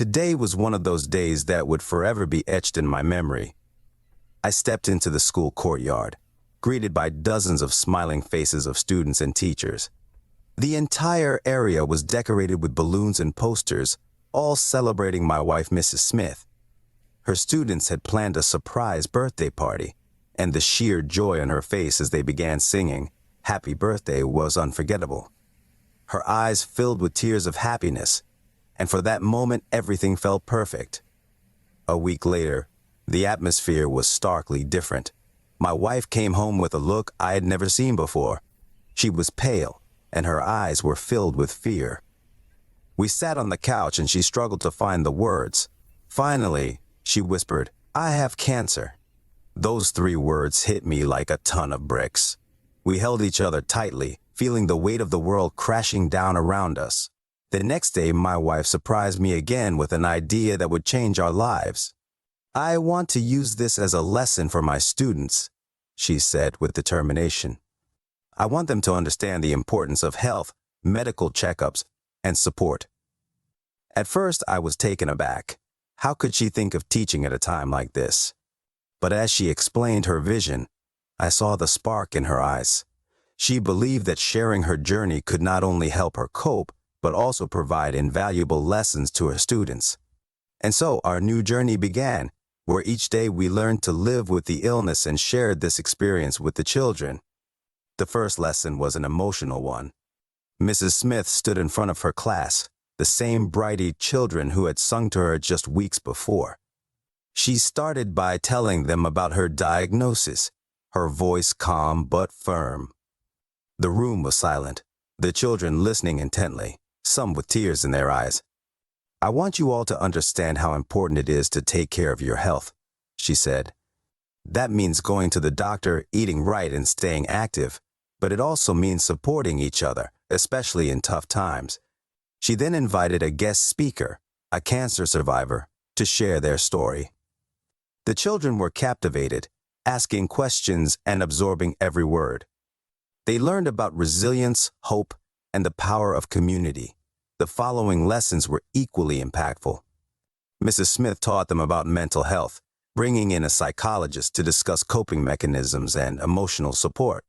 Today was one of those days that would forever be etched in my memory. I stepped into the school courtyard, greeted by dozens of smiling faces of students and teachers. The entire area was decorated with balloons and posters, all celebrating my wife, Mrs. Smith. Her students had planned a surprise birthday party, and the sheer joy on her face as they began singing "Happy Birthday" was unforgettable. Her eyes filled with tears of happiness, and for that moment everything felt perfect. A week later, the atmosphere was starkly different. My wife came home with a look I had never seen before. She was pale, and her eyes were filled with fear. We sat on the couch and she struggled to find the words. Finally, she whispered, "I have cancer." Those 3 words hit me like a ton of bricks. We held each other tightly, feeling the weight of the world crashing down around us. The next day, my wife surprised me again with an idea that would change our lives. "I want to use this as a lesson for my students," she said with determination. "I want them to understand the importance of health, medical checkups, and support." At first, I was taken aback. How could she think of teaching at a time like this? But as she explained her vision, I saw the spark in her eyes. She believed that sharing her journey could not only help her cope, but also provide invaluable lessons to her students. And so our new journey began, where each day we learned to live with the illness and shared this experience with the children. The first lesson was an emotional one. Mrs. Smith stood in front of her class, the same bright-eyed children who had sung to her just weeks before. She started by telling them about her diagnosis, her voice calm but firm. The room was silent, the children listening intently, some with tears in their eyes. "I want you all to understand how important it is to take care of your health," she said. "That means going to the doctor, eating right, and staying active, but it also means supporting each other, especially in tough times." She then invited a guest speaker, a cancer survivor, to share their story. The children were captivated, asking questions and absorbing every word. They learned about resilience, hope, and the power of community. The following lessons were equally impactful. Mrs. Smith taught them about mental health, bringing in a psychologist to discuss coping mechanisms and emotional support.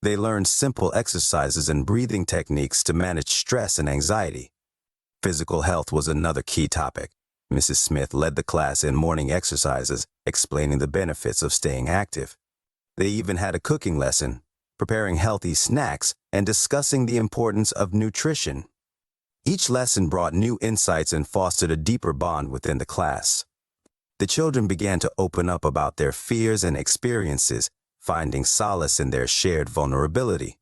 They learned simple exercises and breathing techniques to manage stress and anxiety. Physical health was another key topic. Mrs. Smith led the class in morning exercises, explaining the benefits of staying active. They even had a cooking lesson, preparing healthy snacks and discussing the importance of nutrition. Each lesson brought new insights and fostered a deeper bond within the class. The children began to open up about their fears and experiences, finding solace in their shared vulnerability.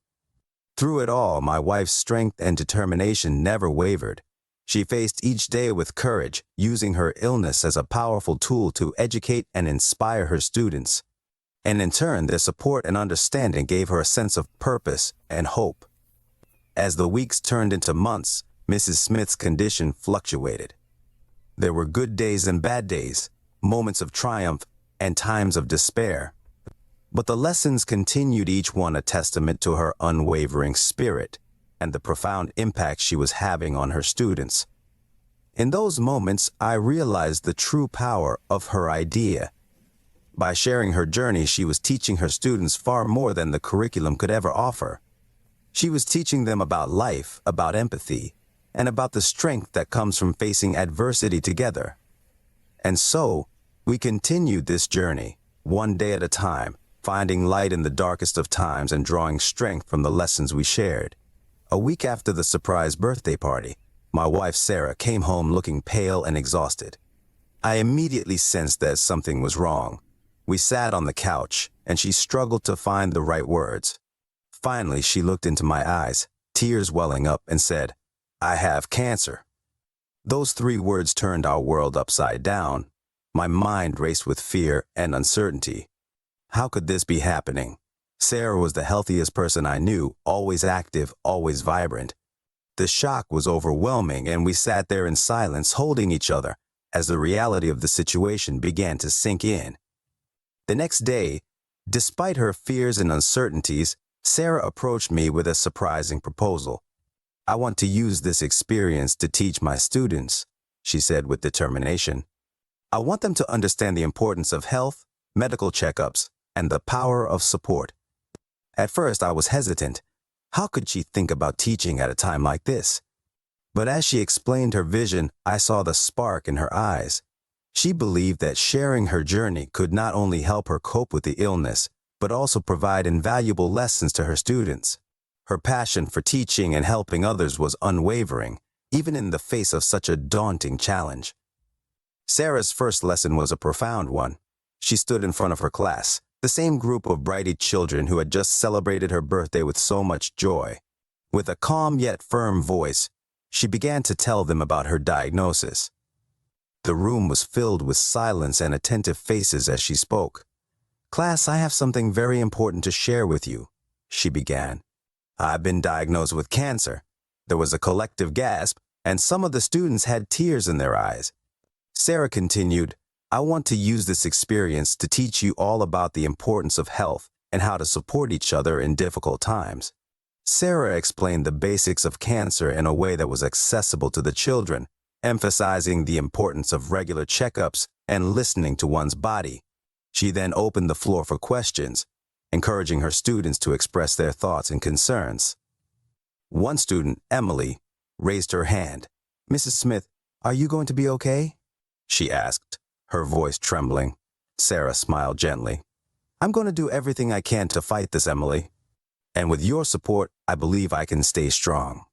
Through it all, my wife's strength and determination never wavered. She faced each day with courage, using her illness as a powerful tool to educate and inspire her students. And in turn, their support and understanding gave her a sense of purpose and hope. As the weeks turned into months, Mrs. Smith's condition fluctuated. There were good days and bad days, moments of triumph and times of despair. But the lessons continued, each one a testament to her unwavering spirit and the profound impact she was having on her students. In those moments, I realized the true power of her idea. By sharing her journey, she was teaching her students far more than the curriculum could ever offer. She was teaching them about life, about empathy, and about the strength that comes from facing adversity together. And so, we continued this journey, one day at a time, finding light in the darkest of times and drawing strength from the lessons we shared. A week after the surprise birthday party, my wife Sarah came home looking pale and exhausted. I immediately sensed that something was wrong. We sat on the couch, and she struggled to find the right words. Finally, she looked into my eyes, tears welling up, and said, "I have cancer." Those 3 words turned our world upside down. My mind raced with fear and uncertainty. How could this be happening? Sarah was the healthiest person I knew, always active, always vibrant. The shock was overwhelming, and we sat there in silence, holding each other, as the reality of the situation began to sink in. The next day, despite her fears and uncertainties, Sarah approached me with a surprising proposal. "I want to use this experience to teach my students," she said with determination. I want them to understand the importance of health, medical checkups, and the power of support. At first, I was hesitant. How could she think about teaching at a time like this? But as she explained her vision, I saw the spark in her eyes. She believed that sharing her journey could not only help her cope with the illness, but also provide invaluable lessons to her students. Her passion for teaching and helping others was unwavering, even in the face of such a daunting challenge. Sarah's first lesson was a profound one. She stood in front of her class, the same group of bright-eyed children who had just celebrated her birthday with so much joy. With a calm yet firm voice, she began to tell them about her diagnosis. The room was filled with silence and attentive faces as she spoke. "Class, I have something very important to share with you," she began. "I've been diagnosed with cancer." There was a collective gasp, and some of the students had tears in their eyes. Sarah continued, "I want to use this experience to teach you all about the importance of health and how to support each other in difficult times." Sarah explained the basics of cancer in a way that was accessible to the children, emphasizing the importance of regular checkups and listening to one's body. She then opened the floor for questions, encouraging her students to express their thoughts and concerns. One student, Emily, raised her hand. "Mrs. Smith, are you going to be okay?" she asked, her voice trembling. Sarah smiled gently. "I'm going to do everything I can to fight this, Emily. And with your support, I believe I can stay strong."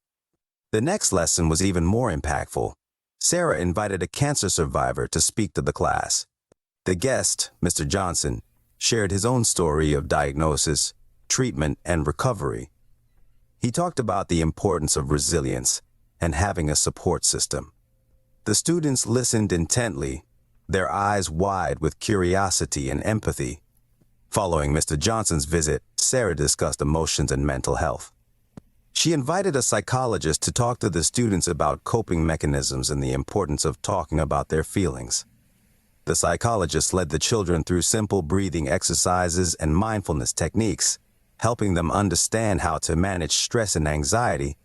The next lesson was even more impactful. Sarah invited a cancer survivor to speak to the class. The guest, Mr. Johnson, shared his own story of diagnosis, treatment, and recovery. He talked about the importance of resilience and having a support system. The students listened intently, their eyes wide with curiosity and empathy. Following Mr. Johnson's visit, Sarah discussed emotions and mental health. She invited a psychologist to talk to the students about coping mechanisms and the importance of talking about their feelings. The psychologist led the children through simple breathing exercises and mindfulness techniques, helping them understand how to manage stress and anxiety.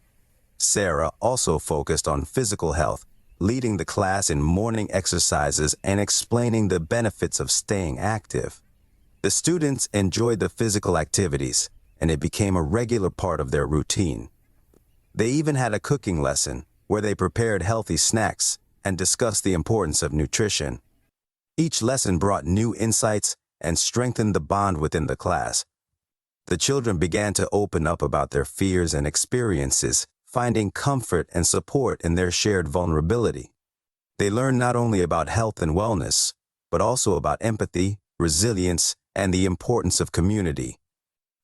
Sarah also focused on physical health, leading the class in morning exercises and explaining the benefits of staying active. The students enjoyed the physical activities, and it became a regular part of their routine. They even had a cooking lesson where they prepared healthy snacks and discussed the importance of nutrition. Each lesson brought new insights and strengthened the bond within the class. The children began to open up about their fears and experiences, finding comfort and support in their shared vulnerability. They learned not only about health and wellness, but also about empathy, resilience, and the importance of community.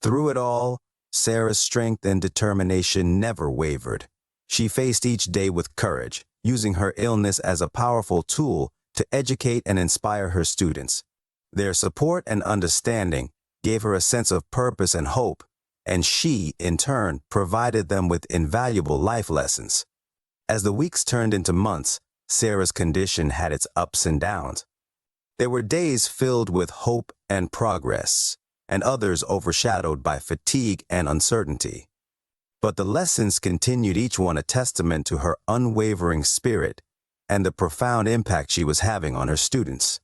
Through it all, Sarah's strength and determination never wavered. She faced each day with courage, using her illness as a powerful tool to educate and inspire her students. Their support and understanding gave her a sense of purpose and hope, and she, in turn, provided them with invaluable life lessons. As the weeks turned into months, Sarah's condition had its ups and downs. There were days filled with hope and progress, and others overshadowed by fatigue and uncertainty. But the lessons continued, each one a testament to her unwavering spirit and the profound impact she was having on her students.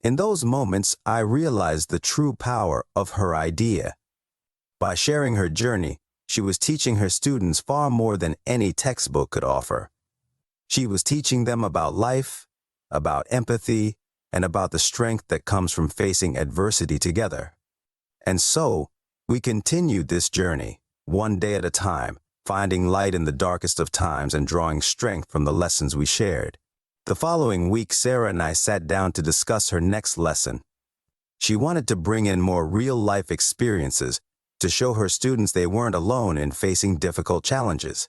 In those moments, I realized the true power of her idea. By sharing her journey, she was teaching her students far more than any textbook could offer. She was teaching them about life, about empathy, and about the strength that comes from facing adversity together. And so, we continued this journey, one day at a time, finding light in the darkest of times and drawing strength from the lessons we shared. The following week, Sarah and I sat down to discuss her next lesson. She wanted to bring in more real-life experiences to show her students they weren't alone in facing difficult challenges.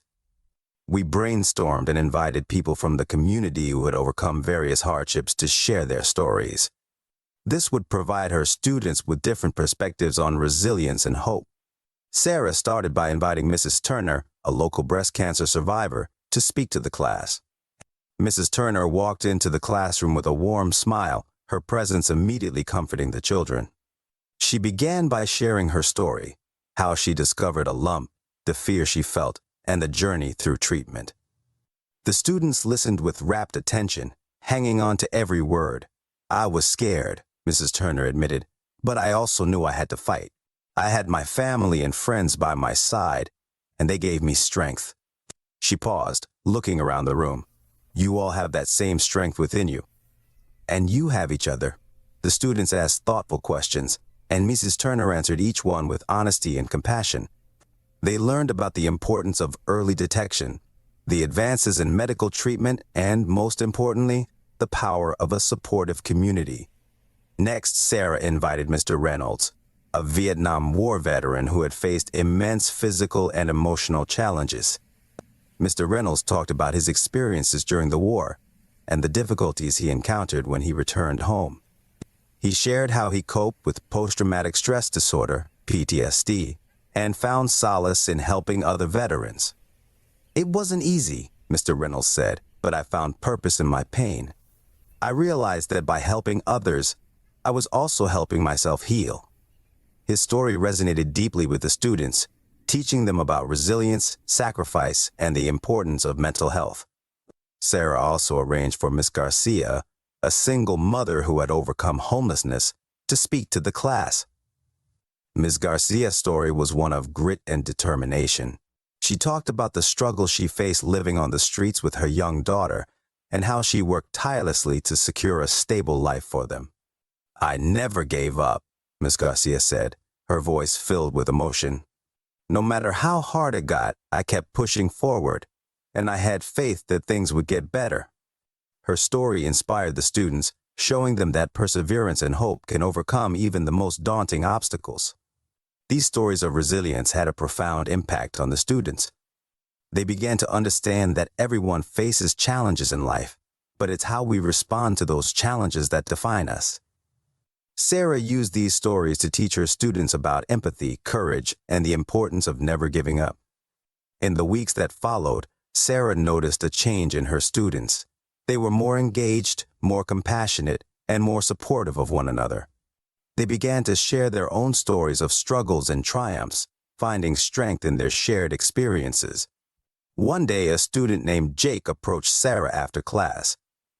We brainstormed and invited people from the community who had overcome various hardships to share their stories. This would provide her students with different perspectives on resilience and hope. Sarah started by inviting Mrs. Turner, a local breast cancer survivor, to speak to the class. Mrs. Turner walked into the classroom with a warm smile, her presence immediately comforting the children. She began by sharing her story, how she discovered a lump, the fear she felt, and the journey through treatment. The students listened with rapt attention, hanging on to every word. I was scared, Mrs. Turner admitted, but I also knew I had to fight. I had my family and friends by my side, and they gave me strength. She paused, looking around the room. You all have that same strength within you. And you have each other. The students asked thoughtful questions, and Mrs. Turner answered each one with honesty and compassion. They learned about the importance of early detection, the advances in medical treatment, and, most importantly, the power of a supportive community. Next, Sarah invited Mr. Reynolds, a Vietnam War veteran who had faced immense physical and emotional challenges. Mr. Reynolds talked about his experiences during the war and the difficulties he encountered when he returned home. He shared how he coped with post-traumatic stress disorder, PTSD, and found solace in helping other veterans. It wasn't easy, Mr. Reynolds said, but I found purpose in my pain. I realized that by helping others, I was also helping myself heal. His story resonated deeply with the students, teaching them about resilience, sacrifice, and the importance of mental health. Sarah also arranged for Miss Garcia, a single mother who had overcome homelessness, to speak to the class. Ms. Garcia's story was one of grit and determination. She talked about the struggle she faced living on the streets with her young daughter and how she worked tirelessly to secure a stable life for them. I never gave up, Ms. Garcia said, her voice filled with emotion. No matter how hard it got, I kept pushing forward, and I had faith that things would get better. Her story inspired the students, showing them that perseverance and hope can overcome even the most daunting obstacles. These stories of resilience had a profound impact on the students. They began to understand that everyone faces challenges in life, but it's how we respond to those challenges that define us. Sarah used these stories to teach her students about empathy, courage, and the importance of never giving up. In the weeks that followed, Sarah noticed a change in her students. They were more engaged, more compassionate, and more supportive of one another. They began to share their own stories of struggles and triumphs, finding strength in their shared experiences. One day, a student named Jake approached Sarah after class.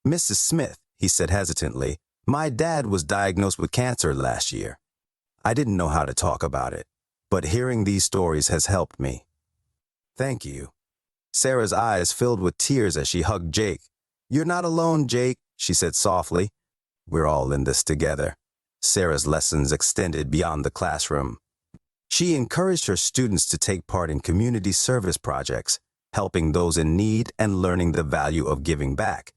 "Mrs. Smith," he said hesitantly, "my dad was diagnosed with cancer last year. I didn't know how to talk about it, but hearing these stories has helped me." "Thank you." Sarah's eyes filled with tears as she hugged Jake. "You're not alone, Jake," she said softly. "We're all in this together." Sarah's lessons extended beyond the classroom. She encouraged her students to take part in community service projects, helping those in need and learning the value of giving back.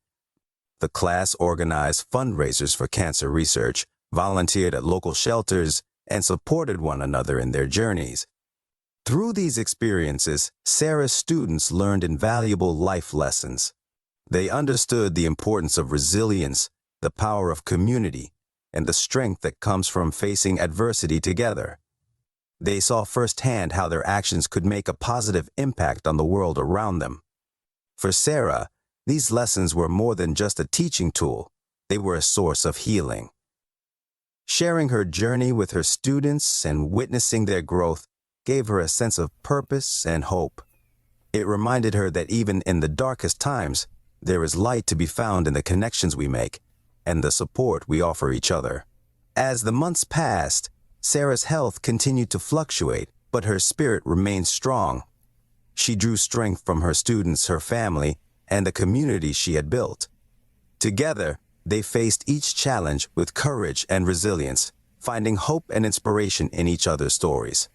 The class organized fundraisers for cancer research, volunteered at local shelters, and supported one another in their journeys. Through these experiences, Sarah's students learned invaluable life lessons. They understood the importance of resilience, the power of community, and the strength that comes from facing adversity together. They saw firsthand how their actions could make a positive impact on the world around them. For Sarah, these lessons were more than just a teaching tool. They were a source of healing. Sharing her journey with her students and witnessing their growth gave her a sense of purpose and hope. It reminded her that even in the darkest times, there is light to be found in the connections we make and the support we offer each other. As the months passed, Sarah's health continued to fluctuate, but her spirit remained strong. She drew strength from her students, her family, and the community she had built. Together, they faced each challenge with courage and resilience, finding hope and inspiration in each other's stories.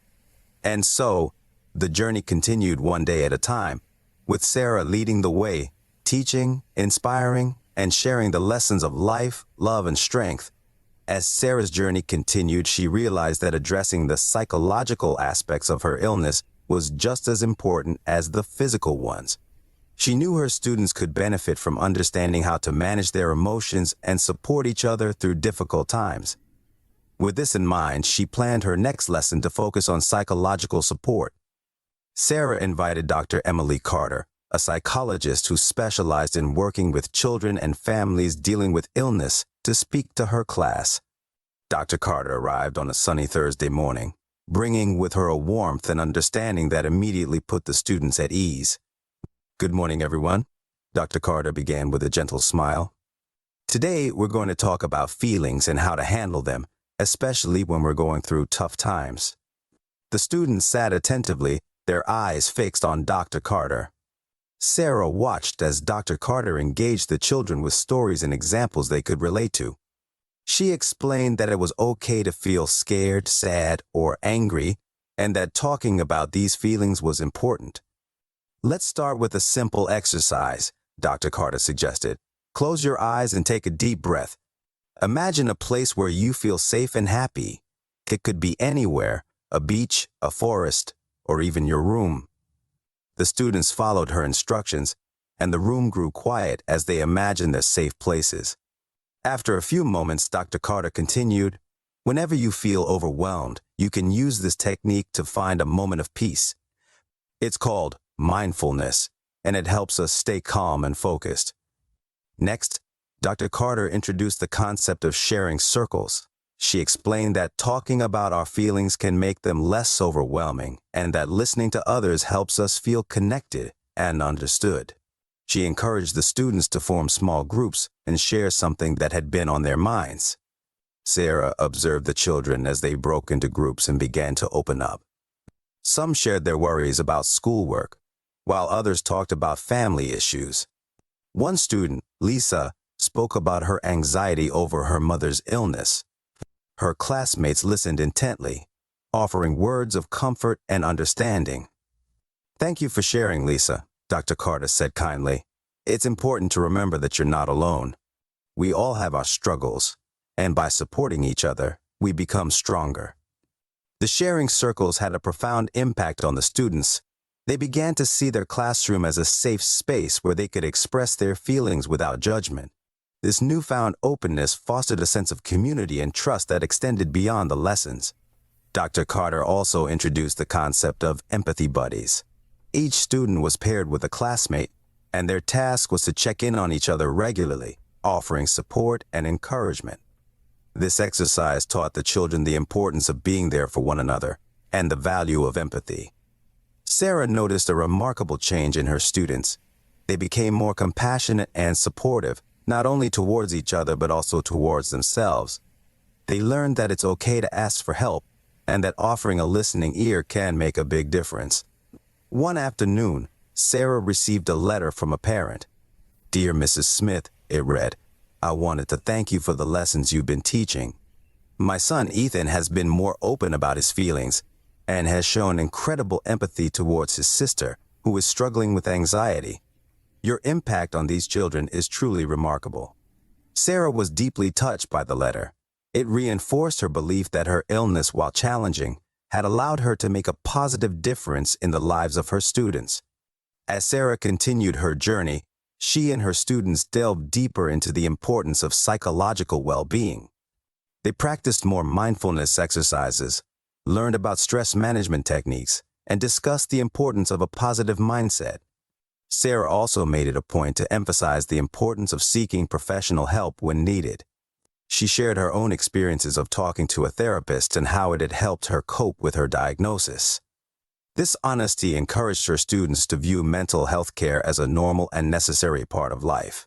And so, the journey continued one day at a time, with Sarah leading the way, teaching, inspiring, and sharing the lessons of life, love, and strength. As Sarah's journey continued, she realized that addressing the psychological aspects of her illness was just as important as the physical ones. She knew her students could benefit from understanding how to manage their emotions and support each other through difficult times. With this in mind, she planned her next lesson to focus on psychological support. Sarah invited Dr. Emily Carter, a psychologist who specialized in working with children and families dealing with illness, to speak to her class. Dr. Carter arrived on a sunny Thursday morning, bringing with her a warmth and understanding that immediately put the students at ease. "Good morning, everyone. Dr. Carter began with a gentle smile. Today, we're going to talk about feelings and how to handle them, especially when we're going through tough times. The students sat attentively, their eyes fixed on Dr. Carter. Sarah watched as Dr. Carter engaged the children with stories and examples they could relate to. She explained that it was okay to feel scared, sad, or angry, and that talking about these feelings was important. Let's start with a simple exercise, Dr. Carter suggested. Close your eyes and take a deep breath. Imagine a place where you feel safe and happy. It could be anywhere, a beach, a forest, or even your room. The students followed her instructions, and the room grew quiet as they imagined their safe places. After a few moments, Dr. Carter continued, "Whenever you feel overwhelmed, you can use this technique to find a moment of peace. It's called mindfulness, and it helps us stay calm and focused." Next, Dr. Carter introduced the concept of sharing circles. She explained that talking about our feelings can make them less overwhelming and that listening to others helps us feel connected and understood. She encouraged the students to form small groups and share something that had been on their minds. Sarah observed the children as they broke into groups and began to open up. Some shared their worries about schoolwork, while others talked about family issues. One student, Lisa, spoke about her anxiety over her mother's illness. Her classmates listened intently, offering words of comfort and understanding. "Thank you for sharing, Lisa," Dr. Carter said kindly. "It's important to remember that you're not alone. We all have our struggles, and by supporting each other, we become stronger." The sharing circles had a profound impact on the students. They began to see their classroom as a safe space where they could express their feelings without judgment. This newfound openness fostered a sense of community and trust that extended beyond the lessons. Dr. Carter also introduced the concept of empathy buddies. Each student was paired with a classmate, and their task was to check in on each other regularly, offering support and encouragement. This exercise taught the children the importance of being there for one another and the value of empathy. Sarah noticed a remarkable change in her students. They became more compassionate and supportive, not only towards each other but also towards themselves. They learned that it's okay to ask for help and that offering a listening ear can make a big difference. One afternoon, Sarah received a letter from a parent. "Dear Mrs. Smith," it read, "I wanted to thank you for the lessons you've been teaching. My son Ethan has been more open about his feelings and has shown incredible empathy towards his sister, who is struggling with anxiety. Your impact on these children is truly remarkable." Sarah was deeply touched by the letter. It reinforced her belief that her illness, while challenging, had allowed her to make a positive difference in the lives of her students. As Sarah continued her journey, she and her students delved deeper into the importance of psychological well-being. They practiced more mindfulness exercises, learned about stress management techniques, and discussed the importance of a positive mindset. Sarah also made it a point to emphasize the importance of seeking professional help when needed. She shared her own experiences of talking to a therapist and how it had helped her cope with her diagnosis. This honesty encouraged her students to view mental health care as a normal and necessary part of life.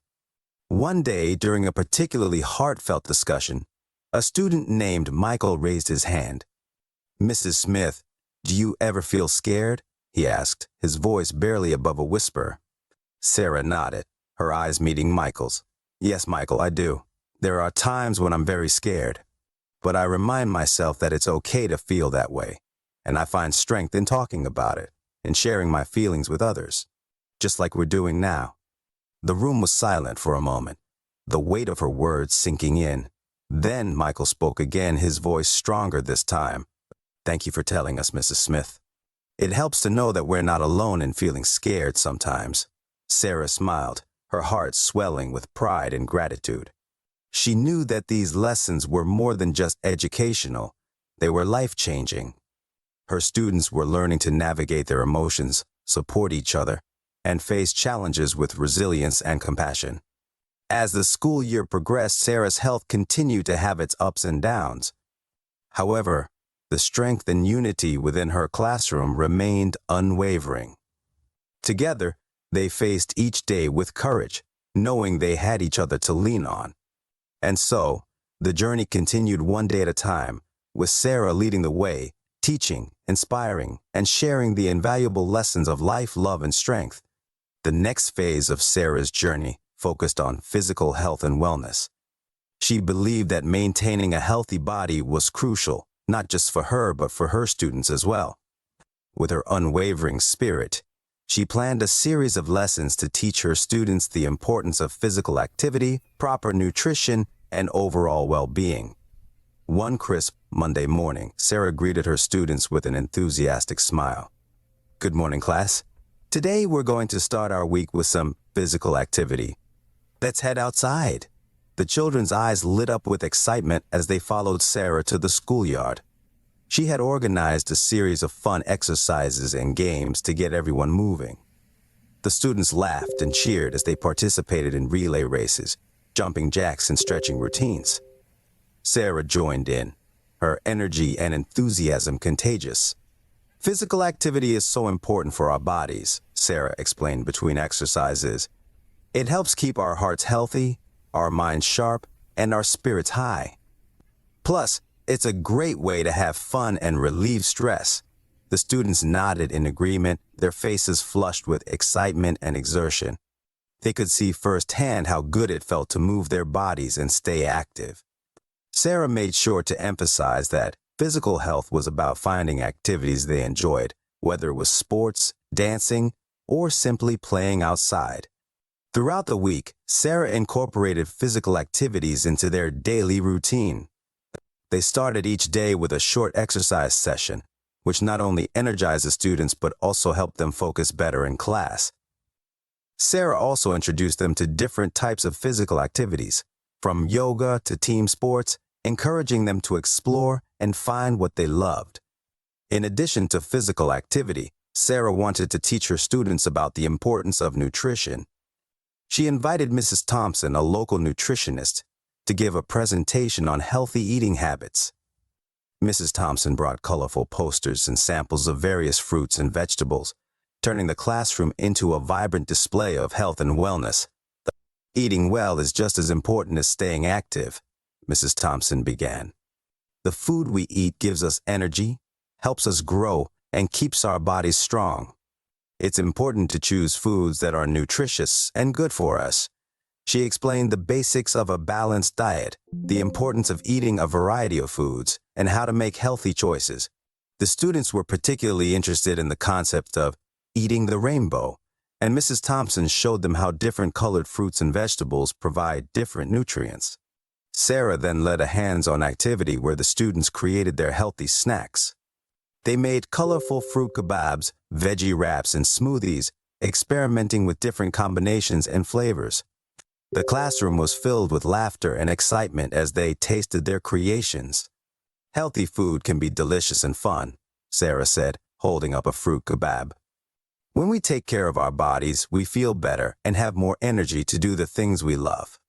One day, during a particularly heartfelt discussion, a student named Michael raised his hand. "Mrs. Smith, do you ever feel scared?" he asked, his voice barely above a whisper. Sarah nodded, her eyes meeting Michael's. "Yes, Michael, I do. There are times when I'm very scared. But I remind myself that it's okay to feel that way, and I find strength in talking about it and sharing my feelings with others, just like we're doing now." The room was silent for a moment, the weight of her words sinking in. Then Michael spoke again, his voice stronger this time. "Thank you for telling us, Mrs. Smith. It helps to know that we're not alone in feeling scared sometimes." Sarah smiled, her heart swelling with pride and gratitude. She knew that these lessons were more than just educational. They were life-changing. Her students were learning to navigate their emotions, support each other, and face challenges with resilience and compassion. As the school year progressed, Sarah's health continued to have its ups and downs. However, the strength and unity within her classroom remained unwavering. Together, They faced each day with courage, knowing they had each other to lean on. And so, the journey continued one day at a time, with Sarah leading the way, teaching, inspiring, and sharing the invaluable lessons of life, love, and strength. The next phase of Sarah's journey focused on physical health and wellness. She believed that maintaining a healthy body was crucial, not just for her but for her students as well. With her unwavering spirit, she planned a series of lessons to teach her students the importance of physical activity, proper nutrition, and overall well-being. One crisp Monday morning, Sarah greeted her students with an enthusiastic smile. "Good morning, class. Today we're going to start our week with some physical activity. Let's head outside." The children's eyes lit up with excitement as they followed Sarah to the schoolyard. She had organized a series of fun exercises and games to get everyone moving. The students laughed and cheered as they participated in relay races, jumping jacks, and stretching routines. Sarah joined in, her energy and enthusiasm contagious. "Physical activity is so important for our bodies," Sarah explained between exercises. "It helps keep our hearts healthy, our minds sharp, and our spirits high. Plus, it's a great way to have fun and relieve stress." The students nodded in agreement, their faces flushed with excitement and exertion. They could see firsthand how good it felt to move their bodies and stay active. Sarah made sure to emphasize that physical health was about finding activities they enjoyed, whether it was sports, dancing, or simply playing outside. Throughout the week, Sarah incorporated physical activities into their daily routine. They started each day with a short exercise session, which not only energized the students but also helped them focus better in class. Sarah also introduced them to different types of physical activities, from yoga to team sports, encouraging them to explore and find what they loved. In addition to physical activity, Sarah wanted to teach her students about the importance of nutrition. She invited Mrs. Thompson, a local nutritionist, to give a presentation on healthy eating habits. Mrs. Thompson brought colorful posters and samples of various fruits and vegetables, turning the classroom into a vibrant display of health and wellness. "Eating well is just as important as staying active," Mrs. Thompson began. "The food we eat gives us energy, helps us grow, and keeps our bodies strong. It's important to choose foods that are nutritious and good for us." She explained the basics of a balanced diet, the importance of eating a variety of foods, and how to make healthy choices. The students were particularly interested in the concept of eating the rainbow, and Mrs. Thompson showed them how different colored fruits and vegetables provide different nutrients. Sarah then led a hands-on activity where the students created their healthy snacks. They made colorful fruit kebabs, veggie wraps, and smoothies, experimenting with different combinations and flavors. The classroom was filled with laughter and excitement as they tasted their creations. "Healthy food can be delicious and fun," Sarah said, holding up a fruit kebab. "When we take care of our bodies, we feel better and have more energy to do the things we love."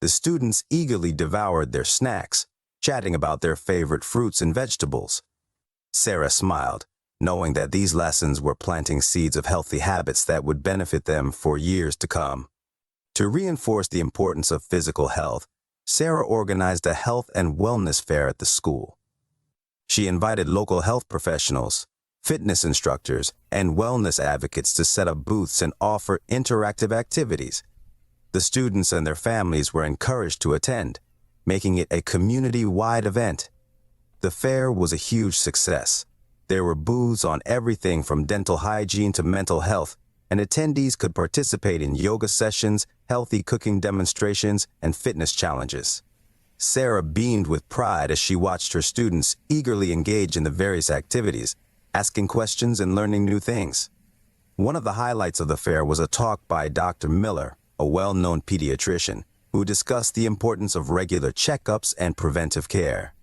The students eagerly devoured their snacks, chatting about their favorite fruits and vegetables. Sarah smiled, knowing that these lessons were planting seeds of healthy habits that would benefit them for years to come. To reinforce the importance of physical health, Sarah organized a health and wellness fair at the school. She invited local health professionals, fitness instructors, and wellness advocates to set up booths and offer interactive activities. The students and their families were encouraged to attend, making it a community-wide event. The fair was a huge success. There were booths on everything from dental hygiene to mental health, and attendees could participate in yoga sessions, healthy cooking demonstrations, and fitness challenges. Sarah beamed with pride as she watched her students eagerly engage in the various activities, asking questions and learning new things. One of the highlights of the fair was a talk by Dr. Miller, a well-known pediatrician, who discussed the importance of regular checkups and preventive care.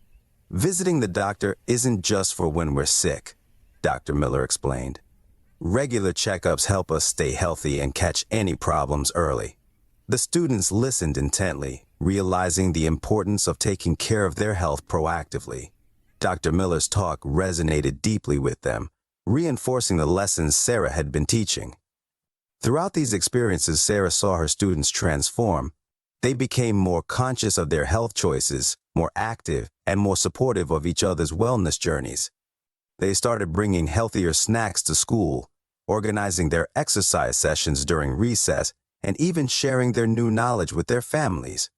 "Visiting the doctor isn't just for when we're sick," Dr. Miller explained. "Regular checkups help us stay healthy and catch any problems early." The students listened intently, realizing the importance of taking care of their health proactively. Dr. Miller's talk resonated deeply with them, reinforcing the lessons Sarah had been teaching. Throughout these experiences, Sarah saw her students transform. They became more conscious of their health choices, more active, and more supportive of each other's wellness journeys. They started bringing healthier snacks to school, organizing their exercise sessions during recess, and even sharing their new knowledge with their families.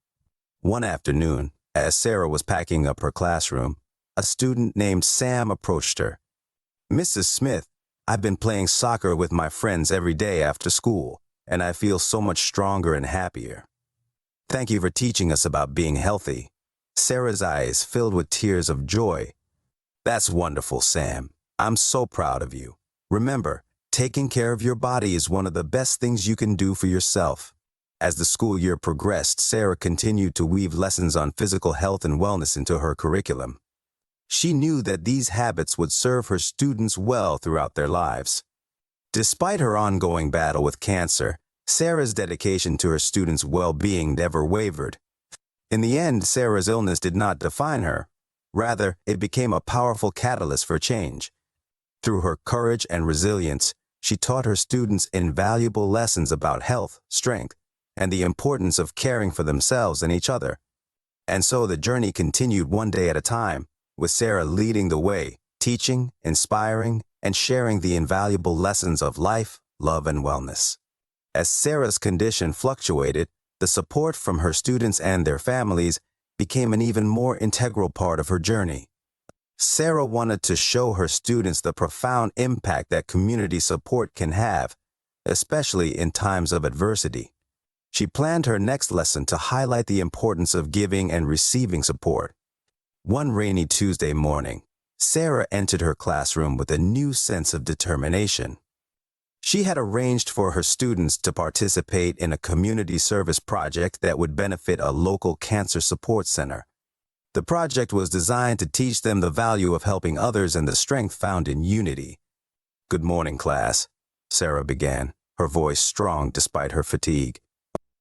One afternoon, as Sarah was packing up her classroom, a student named Sam approached her. "Mrs. Smith, I've been playing soccer with my friends every day after school, and I feel so much stronger and happier. Thank you for teaching us about being healthy." Sarah's eyes filled with tears of joy. "That's wonderful, Sam. I'm so proud of you. Remember, taking care of your body is one of the best things you can do for yourself." As the school year progressed, Sarah continued to weave lessons on physical health and wellness into her curriculum. She knew that these habits would serve her students well throughout their lives. Despite her ongoing battle with cancer, Sarah's dedication to her students' well-being never wavered. In the end, Sarah's illness did not define her. Rather, it became a powerful catalyst for change. Through her courage and resilience, she taught her students invaluable lessons about health, strength, and the importance of caring for themselves and each other. And so the journey continued one day at a time, with Sarah leading the way, teaching, inspiring, and sharing the invaluable lessons of life, love, and wellness. As Sarah's condition fluctuated, the support from her students and their families became an even more integral part of her journey. Sarah wanted to show her students the profound impact that community support can have, especially in times of adversity. She planned her next lesson to highlight the importance of giving and receiving support. One rainy Tuesday morning, Sarah entered her classroom with a new sense of determination. She had arranged for her students to participate in a community service project that would benefit a local cancer support center. The project was designed to teach them the value of helping others and the strength found in unity. "Good morning, class," Sarah began, her voice strong despite her fatigue.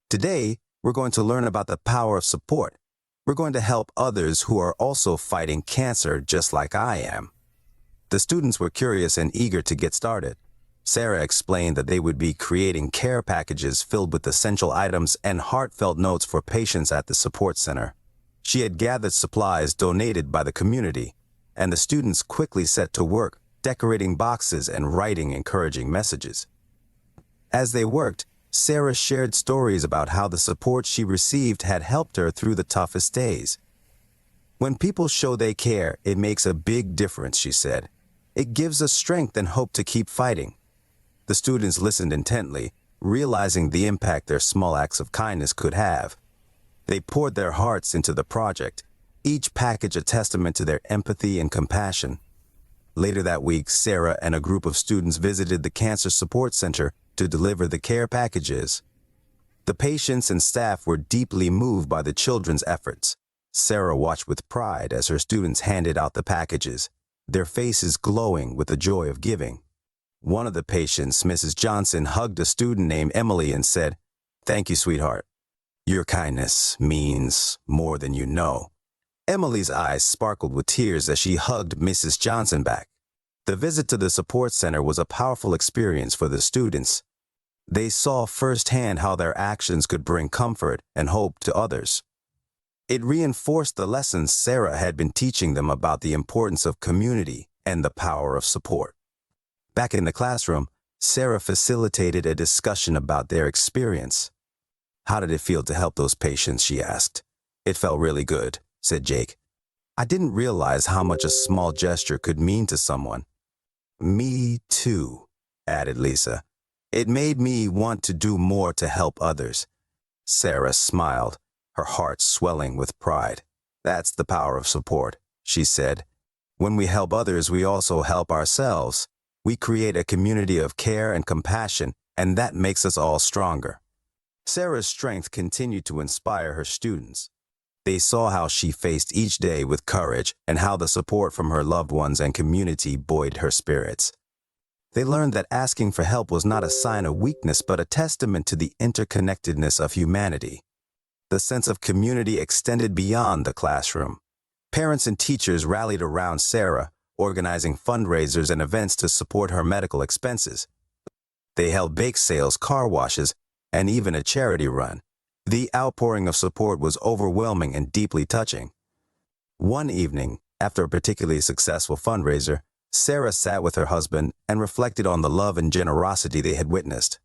"Today, we're going to learn about the power of support. We're going to help others who are also fighting cancer just like I am." The students were curious and eager to get started. Sarah explained that they would be creating care packages filled with essential items and heartfelt notes for patients at the support center. She had gathered supplies donated by the community, and the students quickly set to work, decorating boxes and writing encouraging messages. As they worked, Sarah shared stories about how the support she received had helped her through the toughest days. "When people show they care, it makes a big difference," she said. "It gives us strength and hope to keep fighting." The students listened intently, realizing the impact their small acts of kindness could have. They poured their hearts into the project, each package a testament to their empathy and compassion. Later that week, Sarah and a group of students visited the Cancer Support Center to deliver the care packages. The patients and staff were deeply moved by the children's efforts. Sarah watched with pride as her students handed out the packages, their faces glowing with the joy of giving. One of the patients, Mrs. Johnson, hugged a student named Emily and said, "Thank you, sweetheart. Your kindness means more than you know." Emily's eyes sparkled with tears as she hugged Mrs. Johnson back. The visit to the support center was a powerful experience for the students. They saw firsthand how their actions could bring comfort and hope to others. It reinforced the lessons Sarah had been teaching them about the importance of community and the power of support. Back in the classroom, Sarah facilitated a discussion about their experience. "How did it feel to help those patients?" she asked. "It felt really good," said Jake. "I didn't realize how much a small gesture could mean to someone." "Me too," added Lisa. "It made me want to do more to help others." Sarah smiled, her heart swelling with pride. "That's the power of support," she said. "When we help others, we also help ourselves. We create a community of care and compassion, and that makes us all stronger." Sarah's strength continued to inspire her students. They saw how she faced each day with courage and how the support from her loved ones and community buoyed her spirits. They learned that asking for help was not a sign of weakness but a testament to the interconnectedness of humanity. The sense of community extended beyond the classroom. Parents and teachers rallied around Sarah, organizing fundraisers and events to support her medical expenses. They held bake sales, car washes, and even a charity run. The outpouring of support was overwhelming and deeply touching. One evening, after a particularly successful fundraiser, Sarah sat with her husband and reflected on the love and generosity they had witnessed.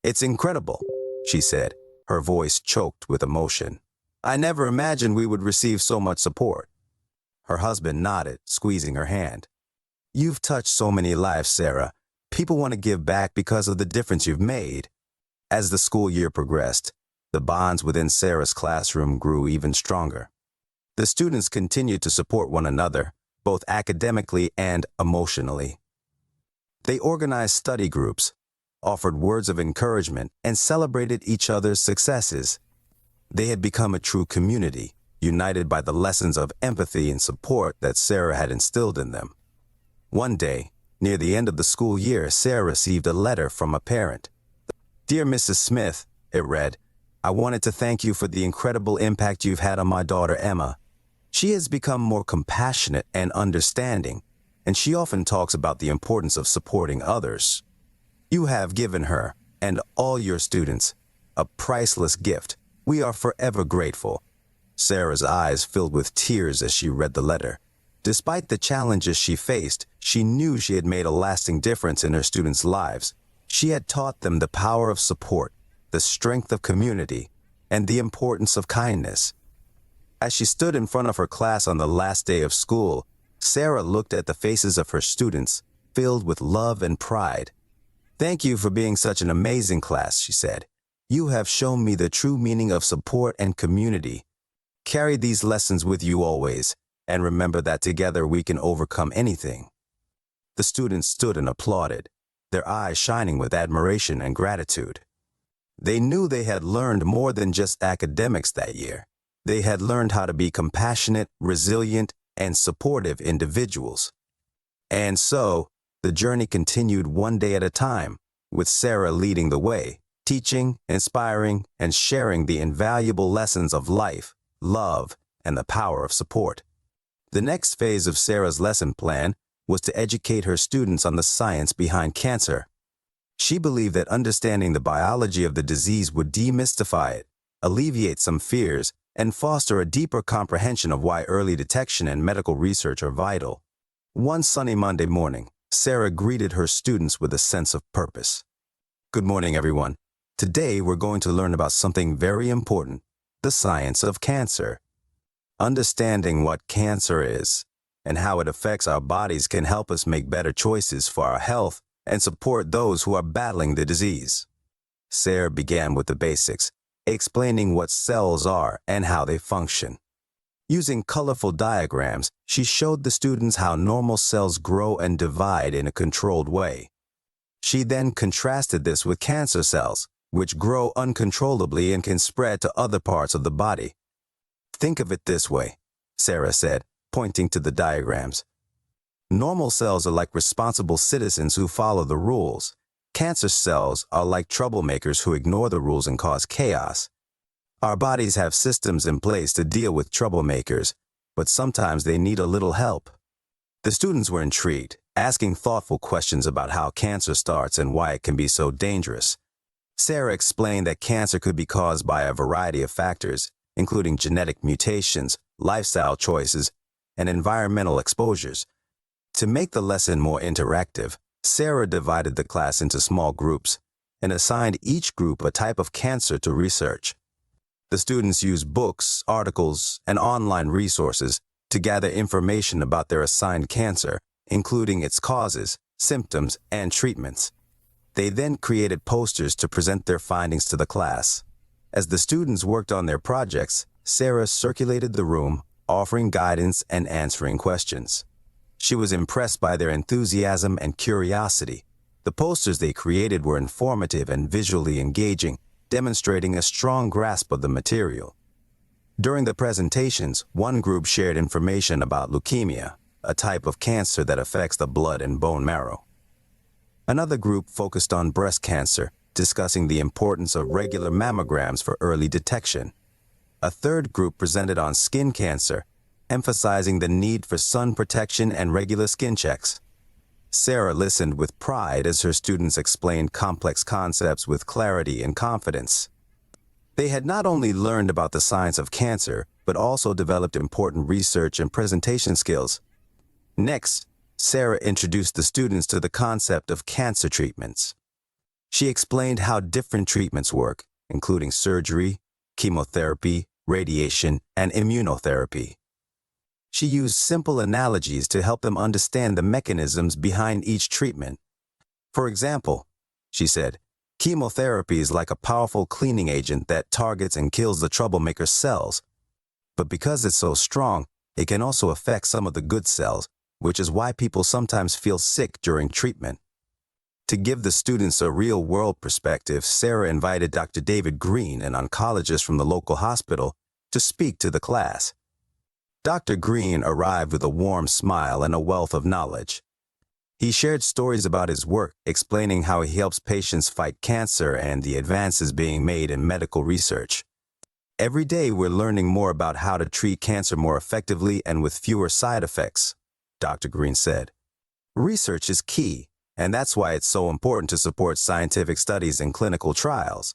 "It's incredible," she said, her voice choked with emotion. "I never imagined we would receive so much support." Her husband nodded, squeezing her hand. "You've touched so many lives, Sarah. People want to give back because of the difference you've made." As the school year progressed, the bonds within Sarah's classroom grew even stronger. The students continued to support one another, both academically and emotionally. They organized study groups, offered words of encouragement, and celebrated each other's successes. They had become a true community, united by the lessons of empathy and support that Sarah had instilled in them. One day, near the end of the school year, Sarah received a letter from a parent. "Dear Mrs. Smith," it read, "I wanted to thank you for the incredible impact you've had on my daughter Emma. She has become more compassionate and understanding, and she often talks about the importance of supporting others. You have given her, and all your students, a priceless gift. We are forever grateful." Sarah's eyes filled with tears as she read the letter. Despite the challenges she faced, she knew she had made a lasting difference in her students' lives. She had taught them the power of support, the strength of community, and the importance of kindness. As she stood in front of her class on the last day of school, Sarah looked at the faces of her students, filled with love and pride. "Thank you for being such an amazing class," she said. "You have shown me the true meaning of support and community. Carry these lessons with you always, and remember that together we can overcome anything." The students stood and applauded, their eyes shining with admiration and gratitude. They knew they had learned more than just academics that year. They had learned how to be compassionate, resilient, and supportive individuals. And so, the journey continued one day at a time, with Sarah leading the way, teaching, inspiring, and sharing the invaluable lessons of life, love, and the power of support. The next phase of Sarah's lesson plan was to educate her students on the science behind cancer. She believed that understanding the biology of the disease would demystify it, alleviate some fears, and foster a deeper comprehension of why early detection and medical research are vital. One sunny Monday morning, Sarah greeted her students with a sense of purpose. "Good morning, everyone. Today we're going to learn about something very important, the science of cancer. Understanding what cancer is and how it affects our bodies can help us make better choices for our health and support those who are battling the disease." Sarah began with the basics, explaining what cells are and how they function. Using colorful diagrams, she showed the students how normal cells grow and divide in a controlled way. She then contrasted this with cancer cells, which grow uncontrollably and can spread to other parts of the body. "Think of it this way," Sarah said, pointing to the diagrams. "Normal cells are like responsible citizens who follow the rules. Cancer cells are like troublemakers who ignore the rules and cause chaos. Our bodies have systems in place to deal with troublemakers, but sometimes they need a little help." The students were intrigued, asking thoughtful questions about how cancer starts and why it can be so dangerous. Sarah explained that cancer could be caused by a variety of factors, including genetic mutations, lifestyle choices, and environmental exposures. To make the lesson more interactive, Sarah divided the class into small groups and assigned each group a type of cancer to research. The students used books, articles, and online resources to gather information about their assigned cancer, including its causes, symptoms, and treatments. They then created posters to present their findings to the class. As the students worked on their projects, Sarah circulated the room, offering guidance and answering questions. She was impressed by their enthusiasm and curiosity. The posters they created were informative and visually engaging, demonstrating a strong grasp of the material. During the presentations, one group shared information about leukemia, a type of cancer that affects the blood and bone marrow. Another group focused on breast cancer, discussing the importance of regular mammograms for early detection. A third group presented on skin cancer, emphasizing the need for sun protection and regular skin checks. Sarah listened with pride as her students explained complex concepts with clarity and confidence. They had not only learned about the science of cancer, but also developed important research and presentation skills. Next, Sarah introduced the students to the concept of cancer treatments. She explained how different treatments work, including surgery, chemotherapy, radiation, and immunotherapy. She used simple analogies to help them understand the mechanisms behind each treatment. For example, she said, chemotherapy is like a powerful cleaning agent that targets and kills the troublemaker cells. But because it's so strong, it can also affect some of the good cells, which is why people sometimes feel sick during treatment. To give the students a real-world perspective, Sarah invited Dr. David Green, an oncologist from the local hospital, to speak to the class. Dr. Green arrived with a warm smile and a wealth of knowledge. He shared stories about his work, explaining how he helps patients fight cancer and the advances being made in medical research. Every day we're learning more about how to treat cancer more effectively and with fewer side effects, Dr. Green said. Research is key, and that's why it's so important to support scientific studies and clinical trials.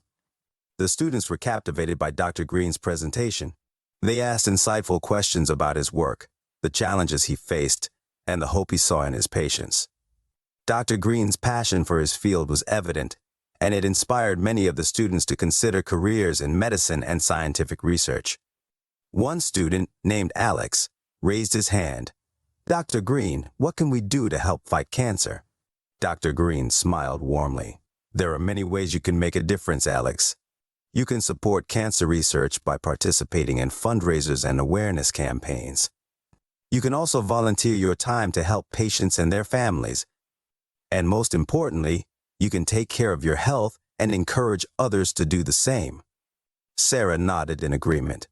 The students were captivated by Dr. Green's presentation. They asked insightful questions about his work, the challenges he faced, and the hope he saw in his patients. Dr. Green's passion for his field was evident, and it inspired many of the students to consider careers in medicine and scientific research. One student, named Alex, raised his hand. "Dr. Green, what can we do to help fight cancer?" Dr. Green smiled warmly. "There are many ways you can make a difference, Alex. You can support cancer research by participating in fundraisers and awareness campaigns. You can also volunteer your time to help patients and their families. And most importantly, you can take care of your health and encourage others to do the same." Sarah nodded in agreement.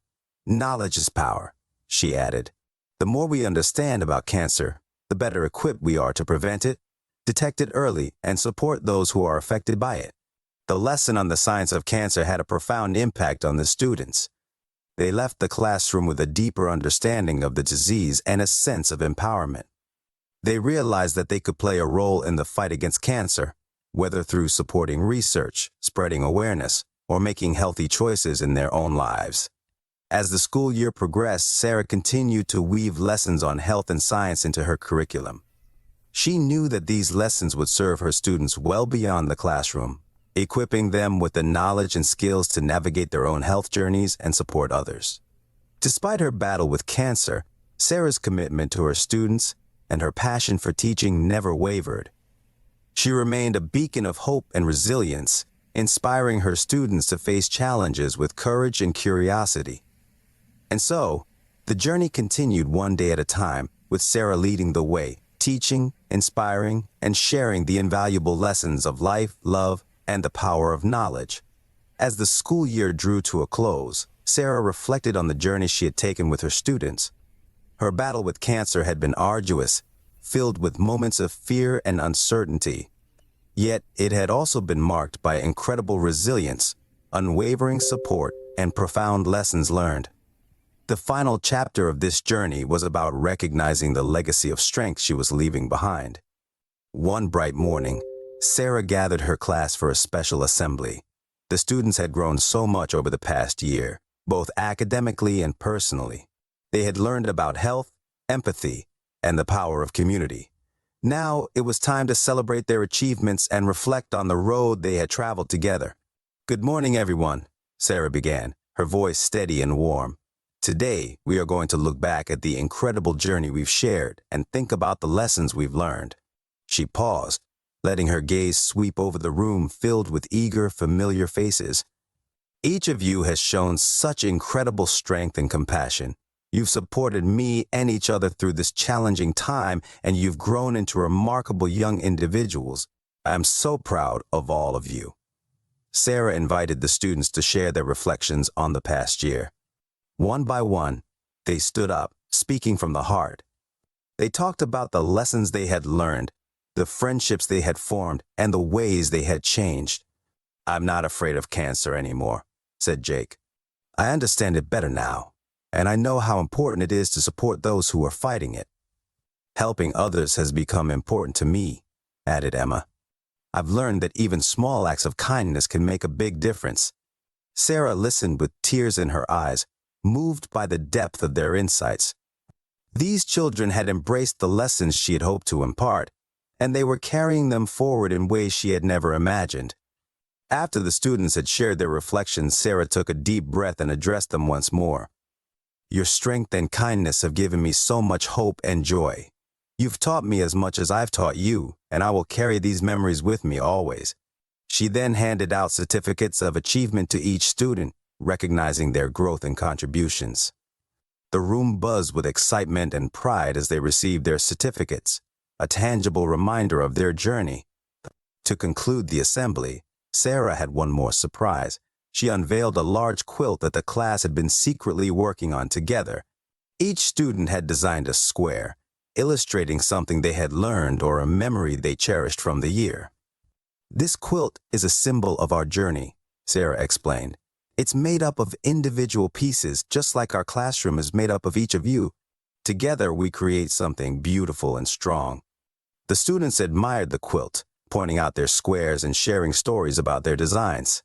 "Knowledge is power," she added. "The more we understand about cancer, the better equipped we are to prevent it, detect it early, and support those who are affected by it." The lesson on the science of cancer had a profound impact on the students. They left the classroom with a deeper understanding of the disease and a sense of empowerment. They realized that they could play a role in the fight against cancer, whether through supporting research, spreading awareness, or making healthy choices in their own lives. As the school year progressed, Sarah continued to weave lessons on health and science into her curriculum. She knew that these lessons would serve her students well beyond the classroom, equipping them with the knowledge and skills to navigate their own health journeys and support others. Despite her battle with cancer, Sarah's commitment to her students and her passion for teaching never wavered. She remained a beacon of hope and resilience, inspiring her students to face challenges with courage and curiosity. And so, the journey continued one day at a time, with Sarah leading the way, teaching, inspiring, and sharing the invaluable lessons of life, love, and the power of knowledge. As the school year drew to a close, Sarah reflected on the journey she had taken with her students. Her battle with cancer had been arduous, filled with moments of fear and uncertainty. Yet it had also been marked by incredible resilience, unwavering support, and profound lessons learned. The final chapter of this journey was about recognizing the legacy of strength she was leaving behind. One bright morning, Sarah gathered her class for a special assembly. The students had grown so much over the past year, both academically and personally. They had learned about health, empathy, and the power of community. Now it was time to celebrate their achievements and reflect on the road they had traveled together. "Good morning, everyone," Sarah began, her voice steady and warm. "Today, we are going to look back at the incredible journey we've shared and think about the lessons we've learned." She paused, letting her gaze sweep over the room filled with eager, familiar faces. "Each of you has shown such incredible strength and compassion. You've supported me and each other through this challenging time, and you've grown into remarkable young individuals. I'm so proud of all of you." Sarah invited the students to share their reflections on the past year. One by one, they stood up, speaking from the heart. They talked about the lessons they had learned, the friendships they had formed, and the ways they had changed. "I'm not afraid of cancer anymore," said Jake. "I understand it better now, and I know how important it is to support those who are fighting it." Helping others has become important to me, added Emma. I've learned that even small acts of kindness can make a big difference. Sarah listened with tears in her eyes, moved by the depth of their insights. These children had embraced the lessons she had hoped to impart, and they were carrying them forward in ways she had never imagined. After the students had shared their reflections, Sarah took a deep breath and addressed them once more. Your strength and kindness have given me so much hope and joy. You've taught me as much as I've taught you, and I will carry these memories with me always. She then handed out certificates of achievement to each student, recognizing their growth and contributions. The room buzzed with excitement and pride as they received their certificates, a tangible reminder of their journey. To conclude the assembly, Sarah had one more surprise. She unveiled a large quilt that the class had been secretly working on together. Each student had designed a square, illustrating something they had learned or a memory they cherished from the year. This quilt is a symbol of our journey, Sarah explained. It's made up of individual pieces, just like our classroom is made up of each of you. Together, we create something beautiful and strong. The students admired the quilt, pointing out their squares and sharing stories about their designs.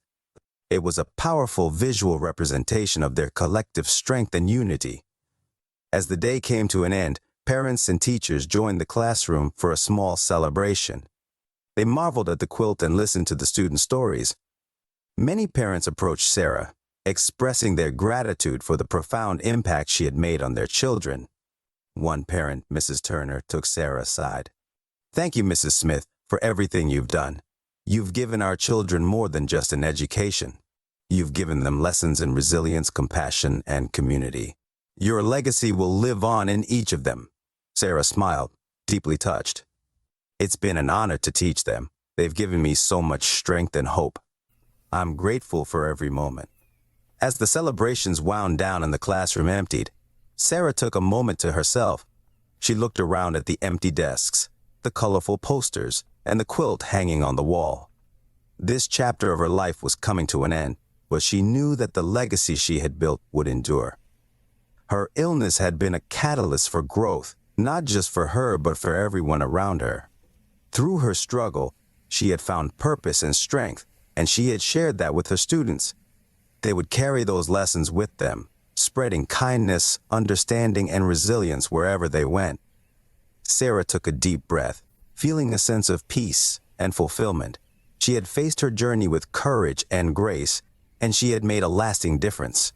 It was a powerful visual representation of their collective strength and unity. As the day came to an end, parents and teachers joined the classroom for a small celebration. They marveled at the quilt and listened to the students' stories. Many parents approached Sarah, expressing their gratitude for the profound impact she had made on their children. One parent, Mrs. Turner, took Sarah aside. Thank you, Mrs. Smith, for everything you've done. You've given our children more than just an education. You've given them lessons in resilience, compassion, and community. Your legacy will live on in each of them. Sarah smiled, deeply touched. It's been an honor to teach them. They've given me so much strength and hope. I'm grateful for every moment. As the celebrations wound down and the classroom emptied, Sarah took a moment to herself. She looked around at the empty desks, the colorful posters, and the quilt hanging on the wall. This chapter of her life was coming to an end, but she knew that the legacy she had built would endure. Her illness had been a catalyst for growth, not just for her but for everyone around her. Through her struggle, she had found purpose and strength, and she had shared that with her students. They would carry those lessons with them, spreading kindness, understanding, and resilience wherever they went. Sarah took a deep breath, feeling a sense of peace and fulfillment. She had faced her journey with courage and grace, and she had made a lasting difference.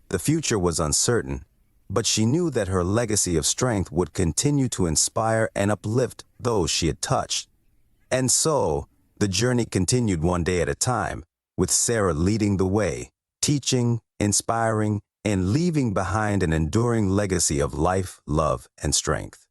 The future was uncertain, but she knew that her legacy of strength would continue to inspire and uplift those she had touched. And so, the journey continued one day at a time, with Sarah leading the way, teaching, inspiring, and leaving behind an enduring legacy of life, love, and strength.